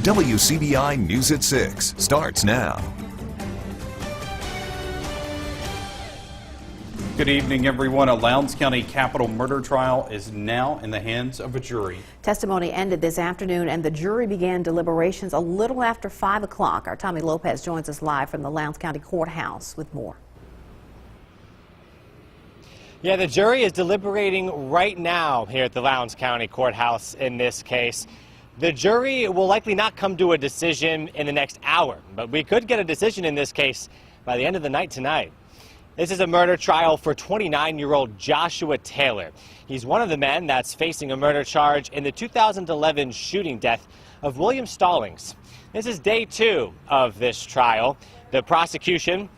WCBI News at 6 starts now. Good evening, everyone. A Lowndes County capital murder trial is now in the hands of a jury. Testimony ended this afternoon and the jury began deliberations a little after 5 o'clock. Our Tommy Lopez joins us live from the Lowndes County Courthouse with more. Yeah, the jury is deliberating right now here at the Lowndes County Courthouse in this case. The jury will likely not come to a decision in the next hour, but we could get a decision in this case by the end of the night tonight. This is a murder trial for 29-year-old Joshua Taylor. He's one of the men that's facing a murder charge in the 2011 shooting death of William Stallings. This is day 2 of this trial. The prosecution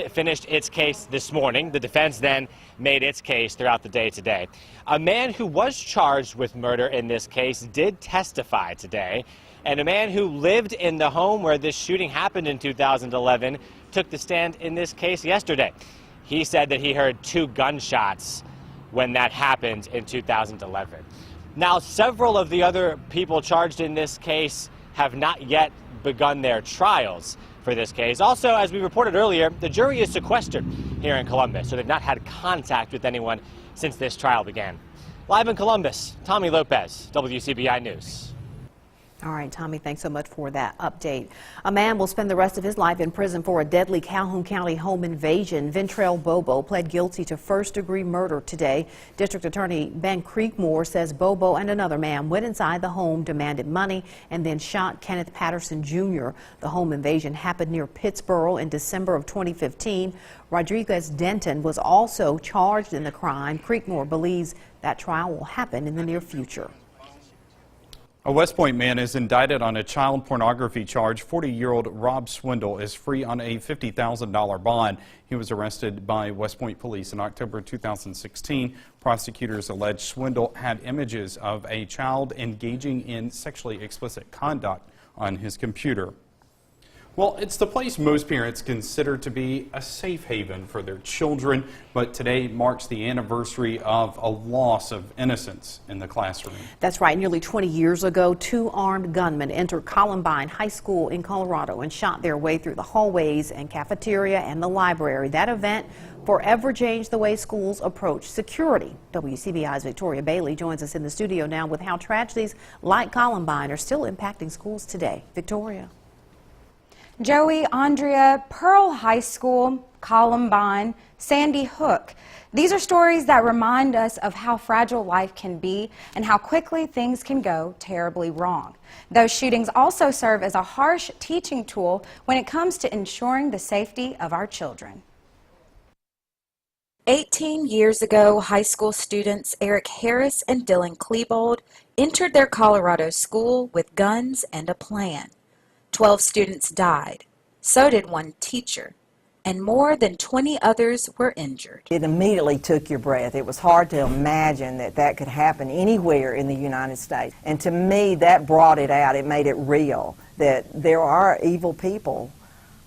finished its case this morning. The defense then made its case throughout the day today. A man who was charged with murder in this case did testify today, and a man who lived in the home where this shooting happened in 2011 took the stand in this case yesterday. He said that he heard 2 gunshots when that happened in 2011. Now, several of the other people charged in this case have not yet begun their trials for this case. Also, as we reported earlier, the jury is sequestered here in Columbus, so they've not had contact with anyone since this trial began. Live in Columbus, Tommy Lopez, WCBI News. All right, Tommy, thanks so much for that update. A man will spend the rest of his life in prison for a deadly Calhoun County home invasion. Ventrell Bobo pled guilty to first-degree murder today. District Attorney Ben Creekmore says Bobo and another man went inside the home, demanded money, and then shot Kenneth Patterson Jr. The home invasion happened near Pittsboro in December of 2015. Rodriguez Denton was also charged in the crime. Creekmore believes that trial will happen in the near future. A West Point man is indicted on a child pornography charge. 40-year-old Rob Swindle is free on a $50,000 bond. He was arrested by West Point police in October 2016. Prosecutors allege Swindle had images of a child engaging in sexually explicit conduct on his computer. Well, it's the place most parents consider to be a safe haven for their children, but today marks the anniversary of a loss of innocence in the classroom. That's right. Nearly 20 years ago, 2 armed gunmen entered Columbine High School in Colorado and shot their way through the hallways and cafeteria and the library. That event forever changed the way schools approach security. WCBI's Victoria Bailey joins us in the studio now with how tragedies like Columbine are still impacting schools today. Victoria. Joey, Andrea, Pearl High School, Columbine, Sandy Hook. These are stories that remind us of how fragile life can be and how quickly things can go terribly wrong. Those shootings also serve as a harsh teaching tool when it comes to ensuring the safety of our children. 18 years ago, high school students Eric Harris and Dylan Klebold entered their Colorado school with guns and a plan. 12 students died, so did 1 teacher, and more than 20 others were injured. It immediately took your breath. It was hard to imagine that that could happen anywhere in the United States. And to me, that brought it out. It made it real that there are evil people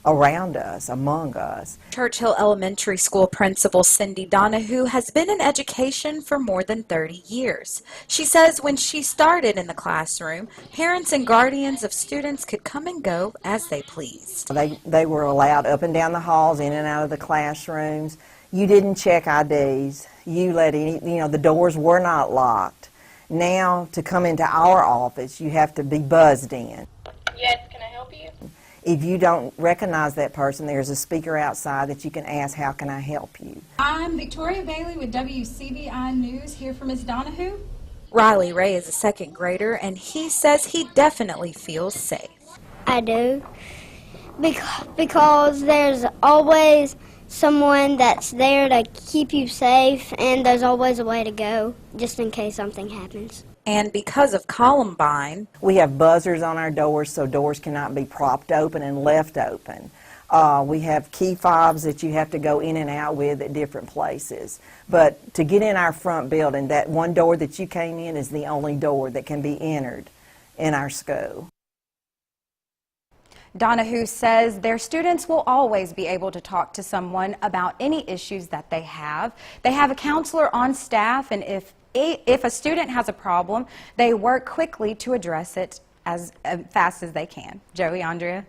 around us, among us. Churchill Elementary School Principal Cindy Donahue has been in education for more than 30 years. She says when she started in the classroom, parents and guardians of students could come and go as they pleased. They were allowed up and down the halls, in and out of the classrooms. You didn't check IDs. You let the doors were not locked. Now, to come into our office, you have to be buzzed in. Yes, can I help you? If you don't recognize that person, there's a speaker outside that you can ask, how can I help you? I'm Victoria Bailey with WCBI News, here for Ms. Donahue. Riley Ray is a 2nd grader, and he says he definitely feels safe. I do, because there's always someone that's there to keep you safe, and there's always a way to go, just in case something happens. And because of Columbine, we have buzzers on our doors so doors cannot be propped open and left open. We have key fobs that you have to go in and out with at different places. But to get in our front building, that one door that you came in is the only door that can be entered in our school. Donahue says their students will always be able to talk to someone about any issues that they have. They have a counselor on staff, and if a student has a problem, they work quickly to address it as fast as they can. Joey, Andrea.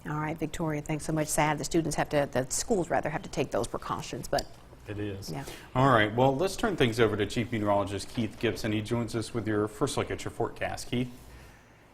All right, Victoria, thanks so much. Sad the schools rather have to take those precautions, but it is. Yeah. All right, well, let's turn things over to Chief Meteorologist Keith Gibson. He joins us with your first look at your forecast. Keith?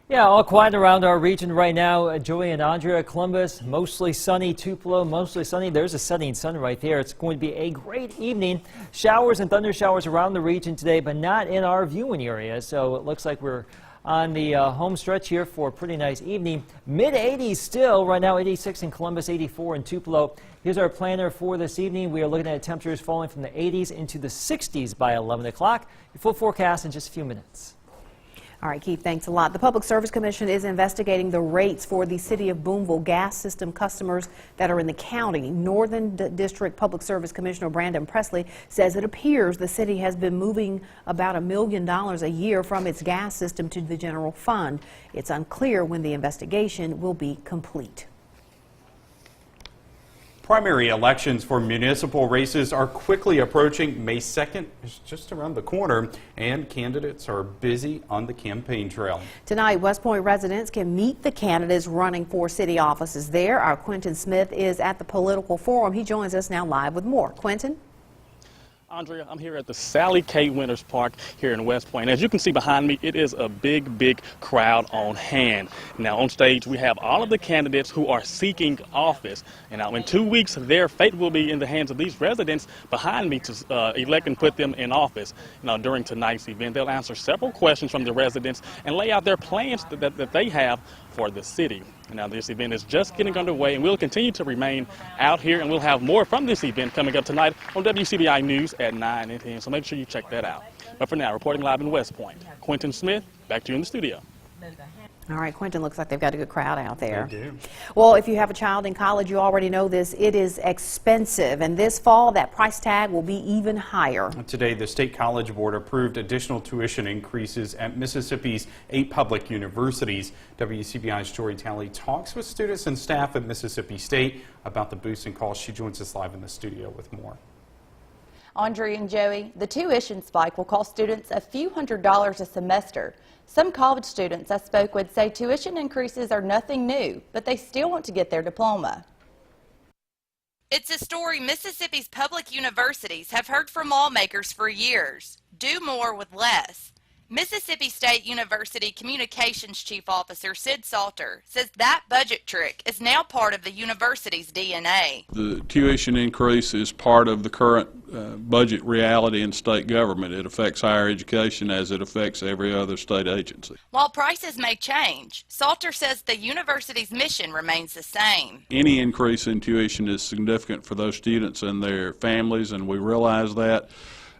Yeah, all quiet around our region right now. Joey and Andrea, Columbus, mostly sunny. Tupelo, mostly sunny. There's a setting sun right there. It's going to be a great evening. Showers and thunder showers around the region today, but not in our viewing area. So it looks like we're on the home stretch here for a pretty nice evening. Mid-80s still. Right now, 86 in Columbus, 84 in Tupelo. Here's our planner for this evening. We are looking at temperatures falling from the 80s into the 60s by 11 o'clock. Your full forecast in just a few minutes. all right, Keith, thanks a lot. The Public Service Commission is investigating the rates for the City of Boonville gas system customers that are in the county. Northern District Public Service Commissioner Brandon Presley says it appears the city has been moving about $1 million a year from its gas system to the general fund. It's unclear when the investigation will be complete. Primary elections for municipal races are quickly approaching. May 2nd is just around the corner, and candidates are busy on the campaign trail. Tonight, West Point residents can meet the candidates running for city offices there. Our Quentin Smith is at the Political Forum. He joins us now live with more. Quentin? Andrea, I'm here at the Sally K. Winters Park here in West Point. As you can see behind me, it is a big crowd on hand. Now on stage, we have all of the candidates who are seeking office. And now in 2 weeks, their fate will be in the hands of these residents behind me to elect and put them in office. Now during tonight's event, they'll answer several questions from the residents and lay out their plans that they have for the city. Now this event is just getting underway, and we'll continue to remain out here, and we'll have more from this event coming up tonight on WCBI News at 9 and 10, so make sure you check that out. But for now, reporting live in West Point, Quentin Smith, back to you in the studio. All right, Quentin, looks like they've got a good crowd out there. They do. Well, if you have a child in college, you already know this. It is expensive, and this fall, that price tag will be even higher. Today, the State College Board approved additional tuition increases at Mississippi's 8 public universities. WCBI's Jory Talley talks with students and staff at Mississippi State about the boost in costs. She joins us live in the studio with more. Andrea and Joey, the tuition spike will cost students a few $100s a semester. Some college students I spoke with say tuition increases are nothing new, but they still want to get their diploma. It's a story Mississippi's public universities have heard from lawmakers for years. Do more with less. Mississippi State University Communications Chief Officer Sid Salter says that budget trick is now part of the university's DNA. The tuition increase is part of the current budget reality in state government. It affects higher education as it affects every other state agency. While prices may change, Salter says the university's mission remains the same. Any increase in tuition is significant for those students and their families, and we realize that.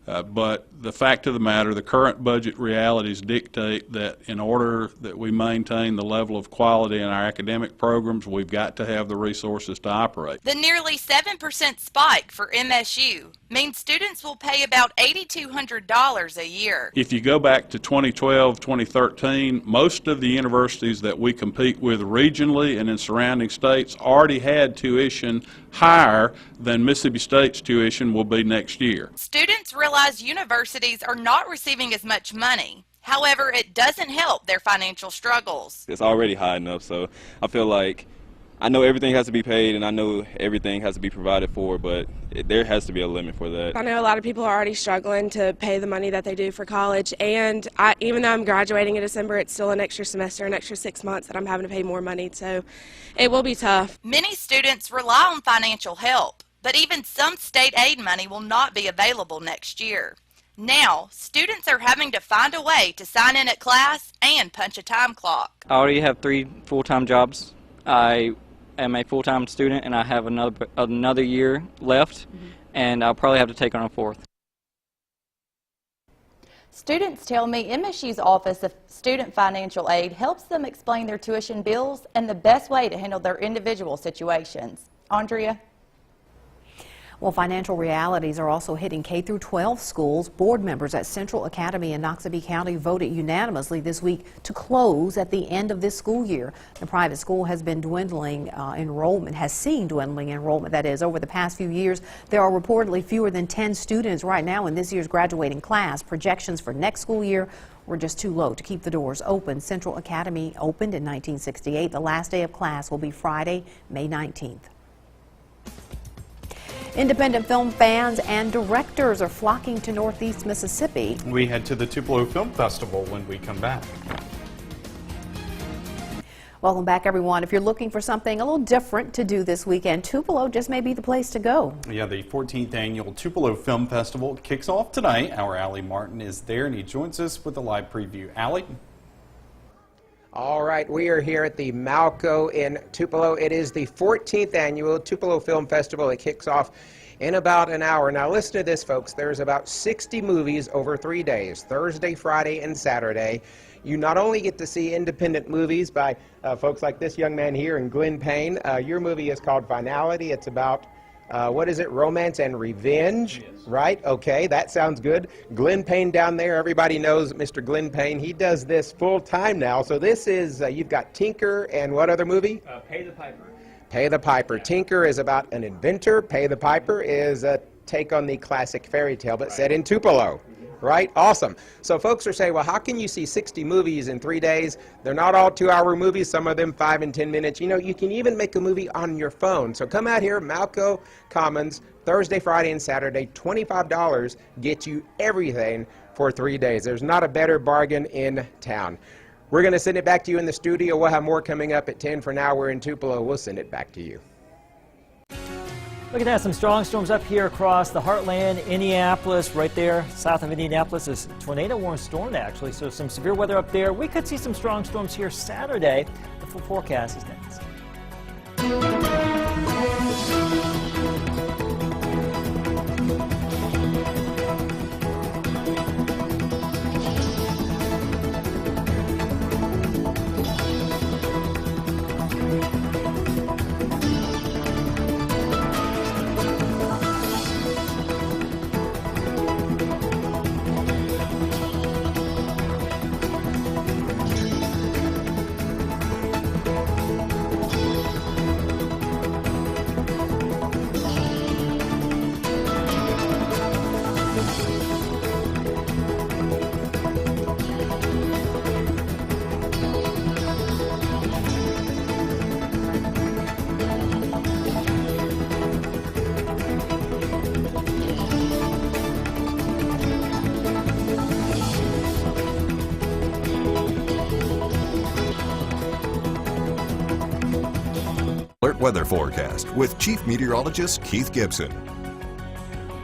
But the fact of the matter, the current budget realities dictate that in order that we maintain the level of quality in our academic programs, we've got to have the resources to operate. The nearly 7% spike for MSU means students will pay about $8,200 a year. If you go back to 2012, 2013, most of the universities that we compete with regionally and in surrounding states already had tuition higher than Mississippi State's tuition will be next year. Students realize universities are not receiving as much money. However, it doesn't help their financial struggles. It's already high enough, so I feel like I know everything has to be paid and I know everything has to be provided for, but there has to be a limit for that. I know a lot of people are already struggling to pay the money that they do for college, and even though I'm graduating in December, it's still an extra semester, an extra 6 months that I'm having to pay more money, so it will be tough. Many students rely on financial help, but even some state aid money will not be available next year. Now, students are having to find a way to sign in at class and punch a time clock. I already have 3 full-time jobs. I am a full-time student, and I have another year left, and I'll probably have to take on a 4th. Students tell me MSU's Office of Student Financial Aid helps them explain their tuition bills and the best way to handle their individual situations. Andrea? Well, financial realities are also hitting K-12 schools. Board members at Central Academy in Noxubee County voted unanimously this week to close at the end of this school year. The private school has been dwindling enrollment, has seen dwindling enrollment, that is, over the past few years. There are reportedly fewer than 10 students right now in this year's graduating class. Projections for next school year were just too low to keep the doors open. Central Academy opened in 1968. The last day of class will be Friday, May 19th. Independent film fans and directors are flocking to Northeast Mississippi. We head to the Tupelo Film Festival when we come back. Welcome back, everyone. If you're looking for something a little different to do this weekend, Tupelo just may be the place to go. Yeah, the 14th annual Tupelo Film Festival kicks off tonight. Our Allie Martin is there and he joins us with a live preview. Allie? All right, we are here at the Malco in Tupelo. It is the 14th annual Tupelo Film Festival. It kicks off in about an hour. Now listen to this, folks. There's about 60 movies over 3 days, Thursday, Friday, and Saturday. You not only get to see independent movies by folks like this young man here and Glenn Payne. Your movie is called Finality. It's about, what is it, romance and revenge, right? Okay, that sounds good. Glenn Payne down there, everybody knows Mr. Glenn Payne. He does this full time now. So this is, you've got Tinker and what other movie? Pay the Piper. Pay the Piper. Tinker is about an inventor. Pay the Piper is a take on the classic fairy tale, but set in Tupelo. Right? Awesome. So folks are saying, well, how can you see 60 movies in 3 days? They're not all 2-hour movies, some of them 5 and 10 minutes. You know, you can even make a movie on your phone. So come out here, Malco Commons, Thursday, Friday, and Saturday. $25 gets you everything for 3 days. There's not a better bargain in town. We're going to send it back to you in the studio. We'll have more coming up at 10. For now, we're in Tupelo. We'll send it back to you. Looking at some strong storms up here across the heartland, Indianapolis, right there south of Indianapolis is tornado warning storm actually, so some severe weather up there. We could see some strong storms here Saturday. The full forecast is next. Alert weather forecast with Chief Meteorologist Keith Gibson.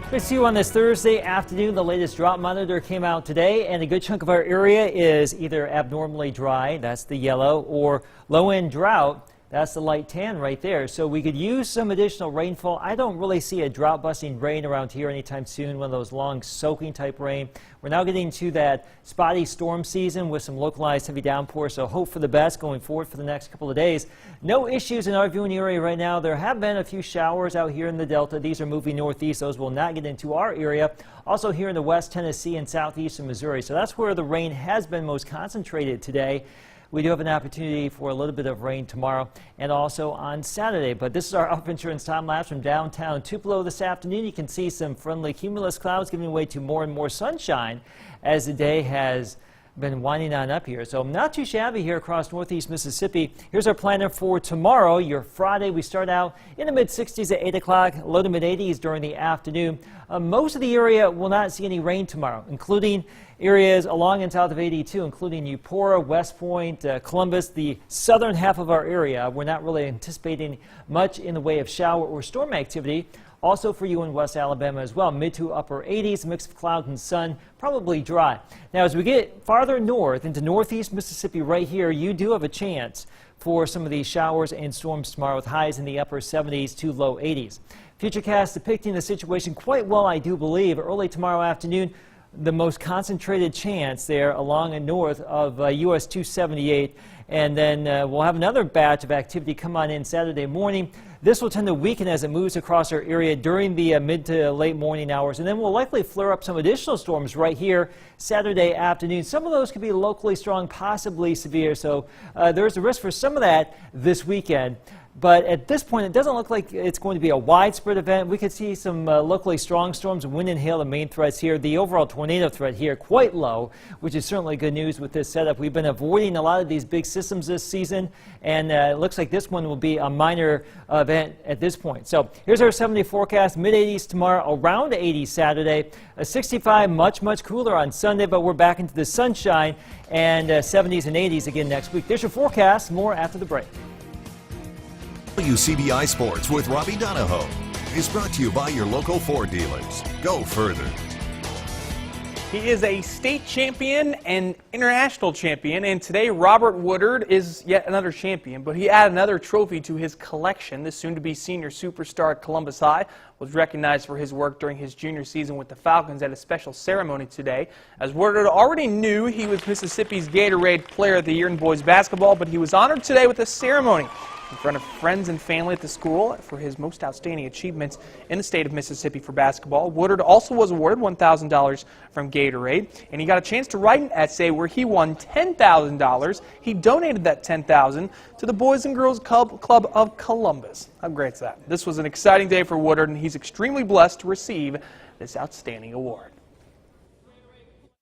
Good to see you on this Thursday afternoon. The latest drought monitor came out today, and a good chunk of our area is either abnormally dry, that's the yellow, or low end drought. That's the light tan right there. So we could use some additional rainfall. I don't really see a drought busting rain around here anytime soon, one of those long soaking type rain. We're now getting to that spotty storm season with some localized heavy downpours, so hope for the best going forward for the next couple of days. No issues in our viewing area right now. There have been a few showers out here in the Delta. These are moving northeast. Those will not get into our area. Also here in the West Tennessee and southeastern Missouri. So that's where the rain has been most concentrated today. We do have an opportunity for a little bit of rain tomorrow and also on Saturday. But this is our Alpha Insurance time lapse from downtown Tupelo this afternoon. You can see some friendly cumulus clouds giving way to more and more sunshine as the day has been winding on up here. So not too shabby here across northeast Mississippi. Here's our planner for tomorrow, your Friday. We start out in the mid-60s at 8 o'clock, low to mid-80s during the afternoon. Most of the area will not see any rain tomorrow, including areas along and south of 82, including Eupora, West Point, Columbus, the southern half of our area. We're not really anticipating much in the way of shower or storm activity. Also for you in West Alabama as well, mid to upper 80s, mix of cloud and sun, probably dry. Now as we get farther north into northeast Mississippi right here, you do have a chance for some of these showers and storms tomorrow with highs in the upper 70s to low 80s. Futurecast depicting the situation quite well, I do believe. Early tomorrow afternoon, the most concentrated chance there along and north of US 278, and then we'll have another batch of activity come on in Saturday morning. This will tend to weaken as it moves across our area during the mid to late morning hours, and then we'll likely flare up some additional storms right here Saturday afternoon. Some of those could be locally strong, possibly severe, so there's a risk for some of that this weekend. But at this point, it doesn't look like it's going to be a widespread event. We could see some locally strong storms, wind and hail, the main threats here. The overall tornado threat here quite low, which is certainly good news with this setup. We've been avoiding a lot of these big systems this season, and it looks like this one will be a minor event at this point. So here's our 7-day forecast. Mid-80s tomorrow, around 80 Saturday, a 65, much cooler on Sunday, but we're back into the sunshine, and 70s and 80s again next week. There's your forecast. More after the break. WCBI Sports with Robbie Donahoe is brought to you by your local Ford dealers. Go further. He is a state champion and international champion, and today Robert Woodard is yet another champion, but he added another trophy to his collection. The soon-to-be senior superstar at Columbus High was recognized for his work during his junior season with the Falcons at a special ceremony today. As Woodard already knew he was Mississippi's Gatorade Player of the Year in boys basketball, but he was honored today with a ceremony in front of friends and family at the school for his most outstanding achievements in the state of Mississippi for basketball. Woodard also was awarded $1,000 from Gatorade, and he got a chance to write an essay where he won $10,000. He donated that $10,000 to the Boys and Girls Club of Columbus. How great is that? This was an exciting day for Woodard, and he's extremely blessed to receive this outstanding award.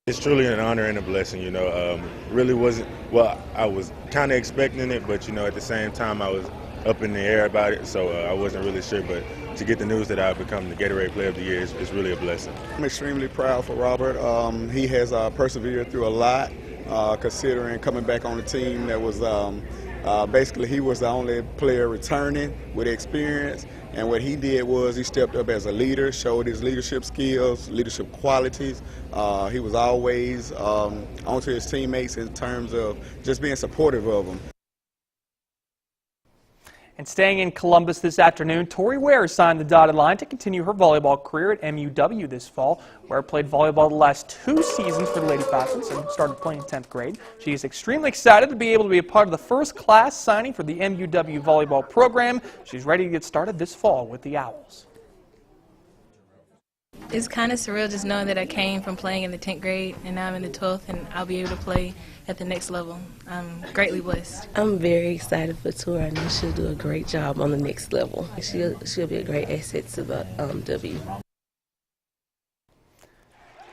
It's truly an honor and a blessing, you know. Really wasn't, well, I was kind of expecting it, but, you know, at the same time I was up in the air about it, so I wasn't really sure. But to get the news that I've become the Gatorade Player of the Year is really a blessing. I'm extremely proud for Robert. He has persevered through a lot, considering coming back on the team that was basically he was the only player returning with experience. And what he did was he stepped up as a leader, showed his leadership skills, leadership qualities. He was always onto his teammates in terms of just being supportive of them. And staying in Columbus this afternoon, Tori Ware signed the dotted line to continue her volleyball career at MUW this fall. Ware played volleyball the last 2 seasons for the Lady Falcons and started playing in 10th grade. She is extremely excited to be able to be a part of the first class signing for the MUW volleyball program. She's ready to get started this fall with the Owls. It's kind of surreal just knowing that I came from playing in the 10th grade and now I'm in the 12th and I'll be able to play at the next level. I'm greatly blessed. I'm very excited for Tori. I know she'll do a great job on the next level. She'll be a great asset to the W.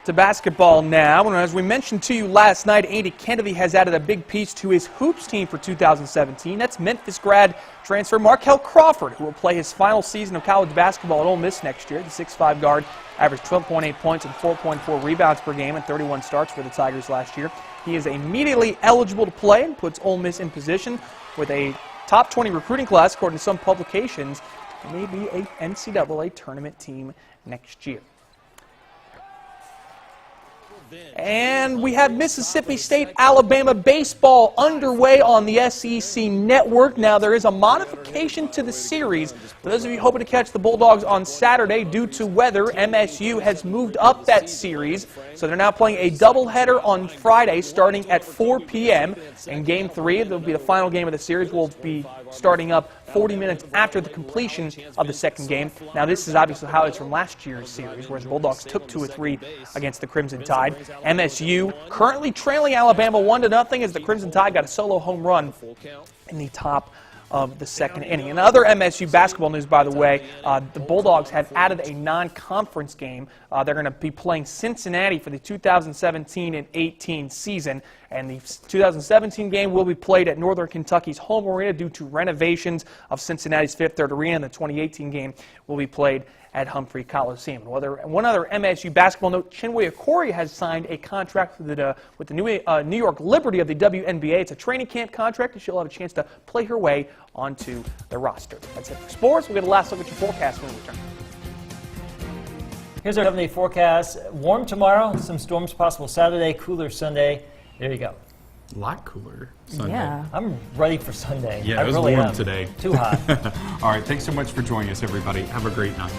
To basketball now, and as we mentioned to you last night, Andy Kennedy has added a big piece to his hoops team for 2017. That's Memphis grad transfer Markel Crawford, who will play his final season of college basketball at Ole Miss next year. The 6'5" guard averaged 12.8 points and 4.4 rebounds per game and 31 starts for the Tigers last year. He is immediately eligible to play and puts Ole Miss in position with a top 20 recruiting class, according to some publications. It may be a NCAA tournament team next year. And we have Mississippi State-Alabama baseball underway on the SEC Network. Now, there is a modification to the series. For those of you hoping to catch the Bulldogs on Saturday due to weather, MSU has moved up that series. So they're now playing a doubleheader on Friday starting at 4 p.m. And Game 3, that'll be the final game of the series, will be starting up 40 minutes after the completion of the second game. Now, this is obviously highlights from last year's series, where the Bulldogs took 2 of 3 against the Crimson Tide. MSU currently trailing Alabama 1-0 as the Crimson Tide got a solo home run in the top of the second inning. In other MSU basketball news, by the way, the Bulldogs have added a non-conference game. They're going to be playing Cincinnati for the 2017 and 18 season, and the 2017 game will be played at Northern Kentucky's home arena due to renovations of Cincinnati's Fifth Third Arena, and the 2018 game will be played at Humphrey Coliseum. One other MSU basketball note, Chinwe Okorie has signed a contract with the New York Liberty of the WNBA. It's a training camp contract, and she'll have a chance to play her way onto the roster. That's it for sports. We'll get a last look at your forecast when we return. Here's our 7-day forecast. Warm tomorrow, some storms possible Saturday, cooler Sunday. There you go. A lot cooler Sunday. Yeah, I'm ready for Sunday. Yeah, I it was really warm am. today. Too hot. All right, thanks so much for joining us, everybody. Have a great night.